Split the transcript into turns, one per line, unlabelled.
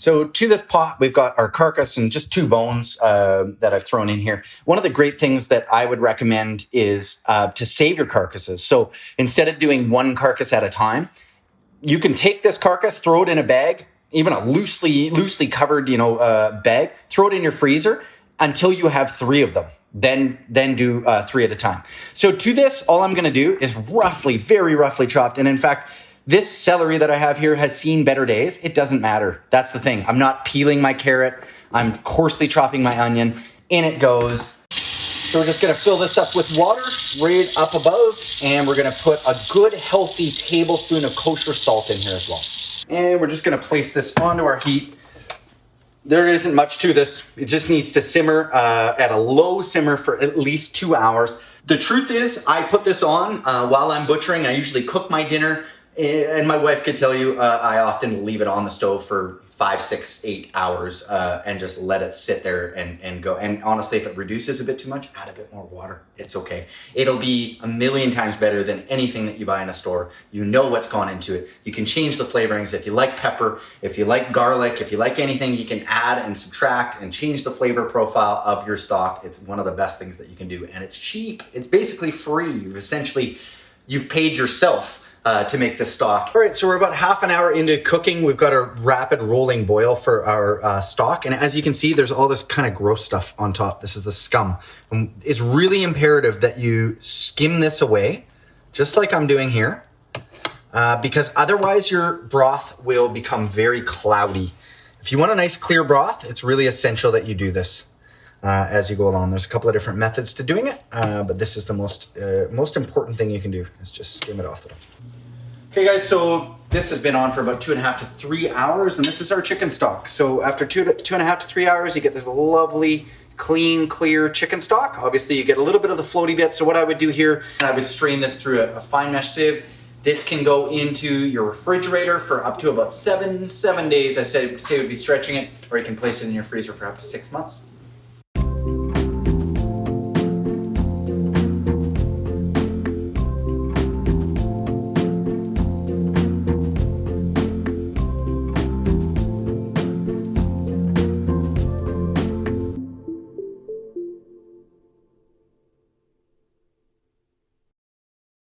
So to this pot, we've got our carcass and just 2 bones that I've thrown in here. One of the great things that I would recommend is to save your carcasses. So instead of doing 1 carcass at a time, you can take this carcass, throw it in a bag, even a loosely covered, bag, throw it in your freezer until you have 3 of them. Then do 3 at a time. So to this, all I'm going to do is very roughly chopped. And in fact, this celery that I have here has seen better days. It doesn't matter. That's the thing. I'm not peeling my carrot. I'm coarsely chopping my onion. In it goes. So we're just going to fill this up with water right up above. And we're going to put a good healthy tablespoon of kosher salt in here as well. And we're just going to place this onto our heat. There isn't much to this. It just needs to simmer at a low simmer for at least 2 hours. The truth is, I put this on while I'm butchering. I usually cook my dinner, and my wife could tell you I often will leave it on the stove for 5, 6, 8 hours and just let it sit there and go. And honestly, if it reduces a bit too much, add a bit more water. It's okay. It'll be a million times better than anything that you buy in a store. You know what's gone into it. You can change the flavorings. If you like pepper, if you like garlic, if you like anything, you can add and subtract and change the flavor profile of your stock. It's one of the best things that you can do. And it's cheap. It's basically free. You've paid yourself to make this stock. All right, so we're about half an hour into cooking. We've got a rapid rolling boil for our stock. And as you can see, there's all this kind of gross stuff on top. This is the scum. And it's really imperative that you skim this away, just like I'm doing here, because otherwise your broth will become very cloudy. If you want a nice clear broth, it's really essential that you do this as you go along. There's a couple of different methods to doing it, but this is the most important thing you can do is just skim it off the top. Okay guys, so this has been on for about 2.5 to 3 hours, and this is our chicken stock. So after 2.5 to 3 hours, you get this lovely, clean, clear chicken stock. Obviously you get a little bit of the floaty bit. So what I would do here, I would strain this through a fine mesh sieve. This can go into your refrigerator for up to about seven days. I say would be stretching it, or you can place it in your freezer for up to 6 months.